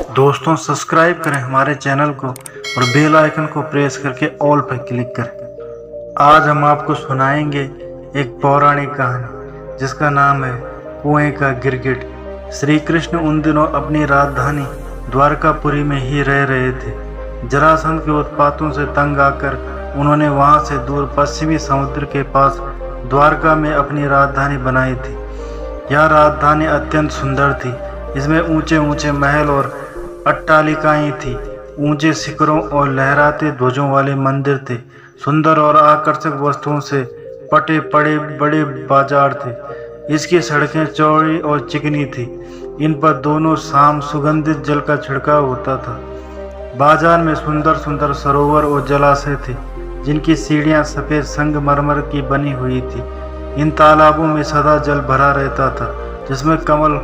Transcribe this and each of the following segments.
दोस्तों सब्सक्राइब करें हमारे चैनल को और बेल आइकन को प्रेस करके ऑल पर क्लिक करें। आज हम आपको सुनाएंगे एक पौराणिक कहानी जिसका नाम है कुएं का गिरगिट। श्री कृष्ण उन दिनों अपनी राजधानी द्वारकापुरी में ही रह रहे थे। जरासंध के उत्पातों से तंग आकर उन्होंने वहां से दूर पश्चिमी समुद्र के पास द्वारका में अपनी राजधानी बनाई थी। यह राजधानी अत्यंत सुंदर थी। इसमें ऊंचे ऊंचे महल और अट्टालिकाएं थी। ऊंचे शिखरों और लहराते ध्वजों वाले मंदिर थे। सुंदर और आकर्षक वस्तुओं से पटे पड़े बड़े बाजार थे। इसकी सड़कें चौड़ी और चिकनी थी। इन पर दोनों शाम सुगंधित जल का छिड़काव होता था। बाजार में सुंदर सुंदर सरोवर और जलाशय थे जिनकी सीढ़ियां सफेद संगमरमर की बनी हुई थी। इन तालाबों में सदा जल भरा रहता था जिसमें कमल,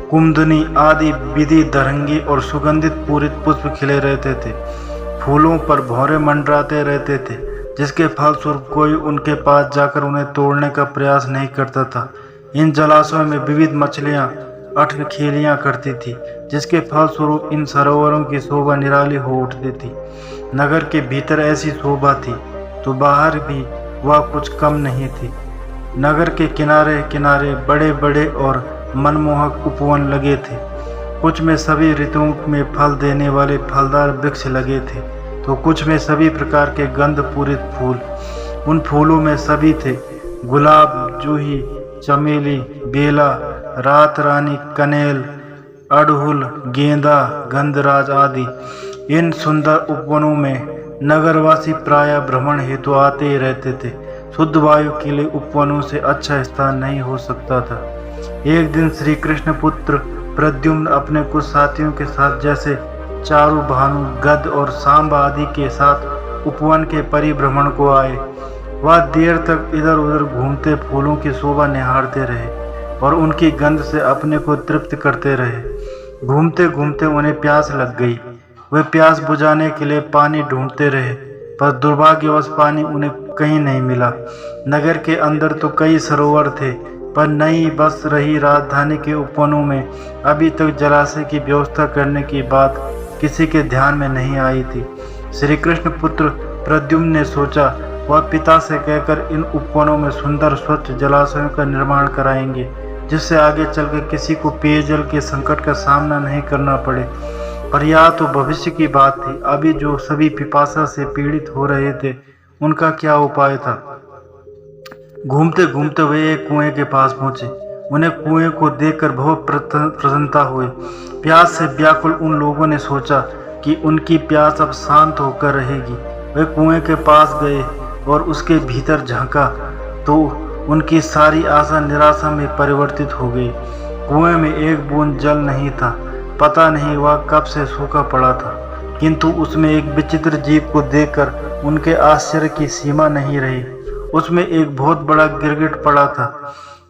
कुमुदनी आदि विधि दरंगी और सुगंधित पूरित पुष्प खिले रहते थे। फूलों पर भौरे मंडराते रहते थे जिसके फलस्वरूप कोई उनके पास जाकर उन्हें तोड़ने का प्रयास नहीं करता था। इन जलाशयों में विविध मछलियां अठखेलियां करती थी जिसके फलस्वरूप इन सरोवरों की शोभा निराली हो उठती थी। नगर के भीतर ऐसी शोभा थी तो बाहर भी वह कुछ कम नहीं थी। नगर के किनारे किनारे बड़े बड़े और मनमोहक उपवन लगे थे। कुछ में सभी ऋतुओं में फल देने वाले फलदार वृक्ष लगे थे तो कुछ में सभी प्रकार के गंध पूरित फूल। उन फूलों में सभी थे गुलाब, जूही, चमेली, बेला, रात रानी, कनेल, अड़हुल, गेंदा, गंधराज आदि। इन सुंदर उपवनों में नगरवासी प्रायः भ्रमण हेतु आते ही रहते थे। शुद्ध वायु के लिए उपवनों से अच्छा स्थान नहीं हो सकता था। एक दिन श्री कृष्ण पुत्र प्रद्युम्न अपने कुछ साथियों के साथ जैसे चारु, भानु, गद और सांबा आदि के साथ उपवन के परिभ्रमण को आए। वह देर तक इधर उधर घूमते फूलों की शोभा निहारते रहे और उनकी गंध से अपने को तृप्त करते रहे। घूमते घूमते उन्हें प्यास लग गई। वे प्यास बुझाने के लिए पानी ढूंढते रहे पर दुर्भाग्यवश पानी उन्हें कहीं नहीं मिला। नगर के अंदर तो कई सरोवर थे पर नई बस रही राजधानी के उपवनों में अभी तक जलाशय की व्यवस्था करने की बात किसी के ध्यान में नहीं आई थी। श्री कृष्ण पुत्र प्रद्युम्न ने सोचा वह पिता से कहकर इन उपवनों में सुंदर स्वच्छ जलाशयों का निर्माण कराएंगे जिससे आगे चलकर किसी को पेयजल के संकट का सामना नहीं करना पड़े। पर यह तो भविष्य की बात थी। अभी जो सभी पिपासा से पीड़ित हो रहे थे उनका क्या उपाय था। घूमते घूमते वे एक कुएं के पास पहुंचे। उन्हें कुएं को देखकर बहुत प्रसन्नता हुई। प्यास से व्याकुल उन लोगों ने सोचा कि उनकी प्यास अब शांत होकर रहेगी। वे कुएं के पास गए और उसके भीतर झांका तो उनकी सारी आशा निराशा में परिवर्तित हो गई। कुएं में एक बूंद जल नहीं था। पता नहीं वह कब से सूखा पड़ा था, किंतु उसमें एक विचित्र जीव को देखकर उनके आश्चर्य की सीमा नहीं रही। उसमें एक बहुत बड़ा गिरगिट पड़ा था।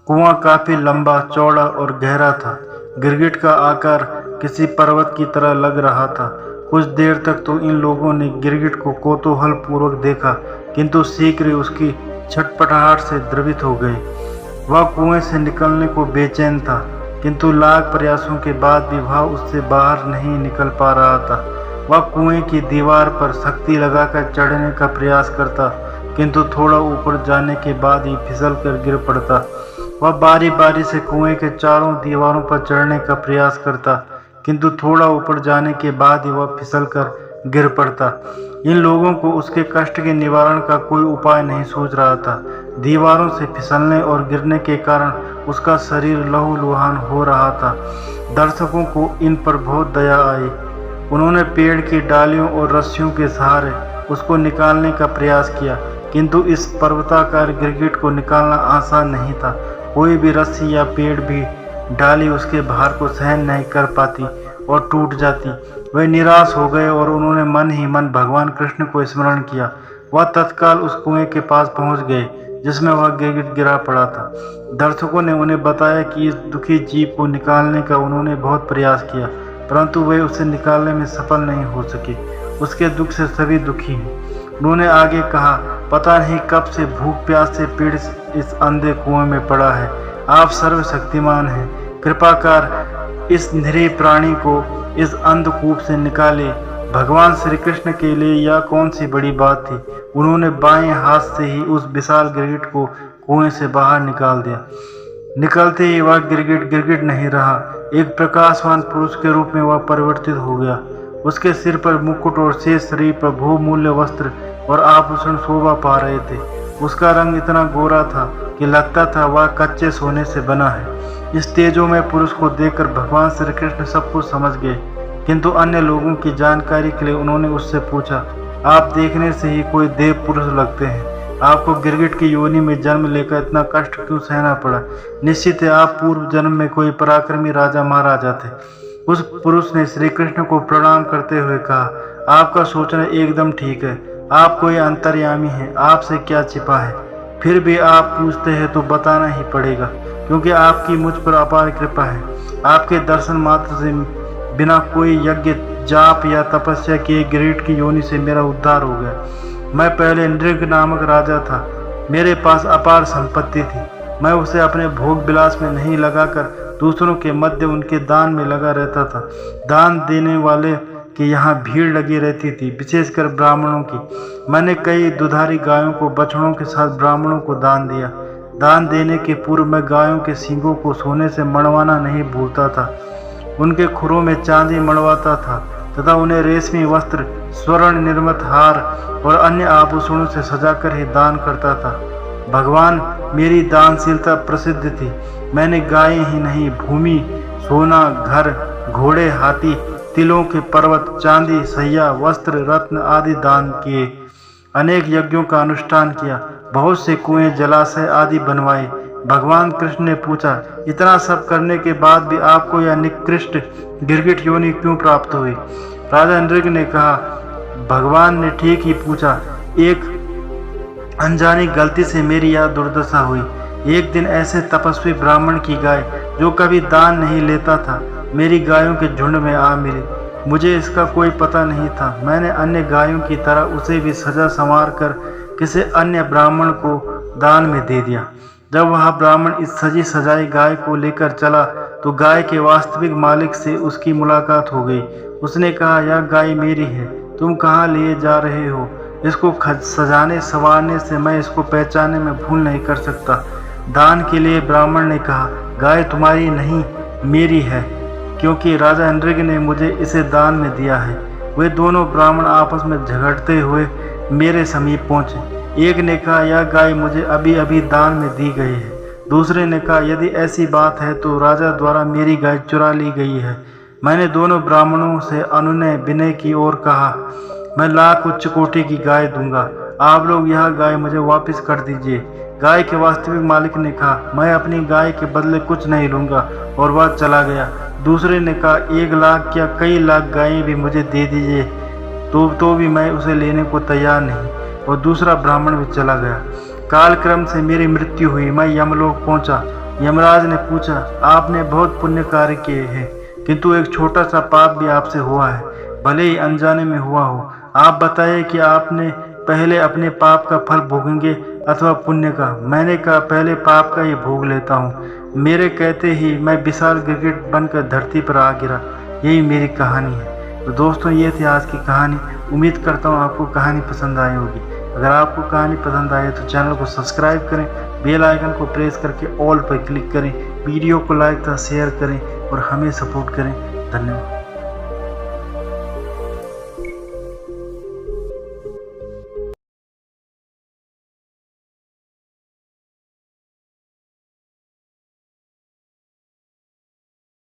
कुआं काफी लंबा, चौड़ा और गहरा था। गिरगिट का आकार किसी पर्वत की तरह लग रहा था। कुछ देर तक तो इन लोगों ने गिरगिट को कौतूहल पूर्वक देखा किंतु शीघ्र ही उसकी छटपटाहट से द्रवित हो गए। वह कुएं से निकलने को बेचैन था किंतु लाख प्रयासों के बाद भी वह उससे बाहर नहीं निकल पा रहा था। वह कुएं की दीवार पर शक्ति लगाकर चढ़ने का प्रयास करता किंतु थोड़ा ऊपर जाने के बाद ही फिसल कर गिर पड़ता। वह बारी बारी से कुएं के चारों दीवारों पर चढ़ने का प्रयास करता किंतु थोड़ा ऊपर जाने के बाद ही वह फिसल कर गिर पड़ता। इन लोगों को उसके कष्ट के निवारण का कोई उपाय नहीं सूझ रहा था। दीवारों से फिसलने और गिरने के कारण उसका शरीर लहूलुहान हो रहा था। दर्शकों को इन पर बहुत दया आई। उन्होंने पेड़ की डालियों और रस्सियों के सहारे उसको निकालने का प्रयास किया किंतु इस पर्वताकार गिरगिट को निकालना आसान नहीं था। कोई भी रस्सी या पेड़ भी डाली उसके भार को सहन नहीं कर पाती और टूट जाती। वे निराश हो गए और उन्होंने मन ही मन भगवान कृष्ण को स्मरण किया। वह तत्काल उस कुएं के पास पहुंच गए जिसमें वह गिरगिट गिरा पड़ा था। दर्शकों ने उन्हें बताया कि इस दुखी जीव को निकालने का उन्होंने बहुत प्रयास किया परंतु वे उसे निकालने में सफल नहीं हो सके। उसके दुख से सभी दुखी हैं। उन्होंने आगे कहा, पता नहीं कब से भूख प्यास से पीड़ित इस अंधे कुएं में पड़ा है। आप सर्वशक्तिमान हैं, कृपा कर इस निरीह प्राणी को इस अंधकूप से निकाले। भगवान श्री कृष्ण के लिए यह कौन सी बड़ी बात थी। उन्होंने बाएं हाथ से ही उस विशाल गिरगिट को कुएं से बाहर निकाल दिया। निकलते ही वह गिरगिट गिरगिट नहीं रहा, एक प्रकाशवान पुरुष के रूप में वह परिवर्तित हो गया। उसके सिर पर मुकुट और शेष शरीर पर बहुमूल्य वस्त्र और आभूषण शोभा पा रहे थे। उसका रंग इतना गोरा था कि लगता था वह कच्चे सोने से बना है। इस तेजोमय पुरुष को देखकर भगवान श्री कृष्ण सब कुछ समझ गए, किंतु अन्य लोगों की जानकारी के लिए उन्होंने उससे पूछा, आप देखने से ही कोई देव पुरुष लगते हैं, आपको गिरगिट की योनि में जन्म लेकर इतना कष्ट क्यों सहना पड़ा। निश्चित है आप पूर्व जन्म में कोई पराक्रमी राजा महाराजा थे। उस पुरुष ने श्री कृष्ण को प्रणाम करते हुए कहा, आपका सोचना एकदम ठीक है, आप कोई अंतर्यामी हैं, आपसे क्या छिपा है। फिर भी आप पूछते हैं तो बताना ही पड़ेगा, क्योंकि आपकी मुझ पर अपार कृपा है। आपके दर्शन मात्र से बिना कोई यज्ञ जाप या तपस्या किए गिरगिट की योनि से मेरा उद्धार हो गया। मैं पहले नृग नामक राजा था, मेरे पास अपार संपत्ति थी। मैं उसे अपने भोग विलास में नहीं लगाकर दूसरों के मध्य उनके दान में लगा रहता था। दान देने वाले की यहाँ भीड़ लगी रहती थी, विशेषकर ब्राह्मणों की। मैंने कई दुधारी गायों को बछड़ों के साथ ब्राह्मणों को दान दिया। दान देने के पूर्व मैं गायों के सींगों को सोने से मड़वाना नहीं भूलता था। उनके खुरों में चांदी मड़वाता था तथा उन्हें रेशमी वस्त्र, स्वर्ण निर्मित हार और अन्य आभूषणों से सजाकर ही दान करता था। भगवान, मेरी दानशीलता प्रसिद्ध थी। मैंने गायें ही नहीं, भूमि, सोना, घर, घोड़े, हाथी, तिलों के पर्वत, चांदी, सैया, वस्त्र, रत्न आदि दान किए। अनेक यज्ञों का अनुष्ठान किया, बहुत से कुएं, जलाशय आदि बनवाए। भगवान कृष्ण ने पूछा, इतना सब करने के बाद भी आपको यह निकृष्ट गिरगिट योनि क्यों प्राप्त हुई। राजा नृग ने कहा, भगवान ने ठीक ही पूछा, एक अनजानी गलती से मेरी यह दुर्दशा हुई। एक दिन ऐसे तपस्वी ब्राह्मण की गाय, जो कभी दान नहीं लेता था, मेरी गायों के झुंड में आ मिली। मुझे इसका कोई पता नहीं था। मैंने अन्य गायों की तरह उसे भी सजा संवार कर किसी अन्य ब्राह्मण को दान में दे दिया। जब वह ब्राह्मण इस सजी सजाई गाय को लेकर चला तो गाय के वास्तविक मालिक से उसकी मुलाकात हो गई। उसने कहा, यह गाय मेरी है, तुम कहाँ लिए जा रहे हो। इसको सजाने संवारने से मैं इसको पहचानने में भूल नहीं कर सकता। दान के लिए ब्राह्मण ने कहा, गाय तुम्हारी नहीं मेरी है, क्योंकि राजा नृग ने मुझे इसे दान में दिया है। वे दोनों ब्राह्मण आपस में झगड़ते हुए मेरे समीप पहुंचे। एक ने कहा, यह गाय मुझे अभी अभी दान में दी गई है। दूसरे ने कहा, यदि ऐसी बात है तो राजा द्वारा मेरी गाय चुरा ली गई है। मैंने दोनों ब्राह्मणों से अनुनय विनय की और कहा, मैं लाख उच्च कोटि की गाय दूंगा, आप लोग यह गाय मुझे वापस कर दीजिए। गाय के वास्तविक मालिक ने कहा, मैं अपनी गाय के बदले कुछ नहीं लूंगा, और वह चला गया। दूसरे ने कहा, 1 लाख या कई लाख गायें भी मुझे दे दीजिए, तो भी मैं उसे लेने को तैयार नहीं, और दूसरा ब्राह्मण भी चला गया। कालक्रम से मेरी मृत्यु हुई। मैं यमलोक पहुंचा। यमराज ने पूछा, आपने बहुत पुण्य कार्य किए हैं, किंतु एक छोटा सा पाप भी आपसे हुआ है, भले ही अनजाने में हुआ हो। आप बताइए कि आपने पहले अपने पाप का फल भोगेंगे अथवा पुण्य का। मैंने कहा, पहले पाप का ही भोग लेता हूँ। मेरे कहते ही मैं विशाल गिरगिट बनकर धरती पर आ गिरा। यही मेरी कहानी है। तो दोस्तों, ये थी आज की कहानी। उम्मीद करता हूँ आपको कहानी पसंद आई होगी। अगर आपको कहानी पसंद आए तो चैनल को सब्सक्राइब करें, बेल आइकन को प्रेस करके ऑल पर क्लिक करें, वीडियो को लाइक तथा शेयर करें और हमें सपोर्ट करें। धन्यवाद।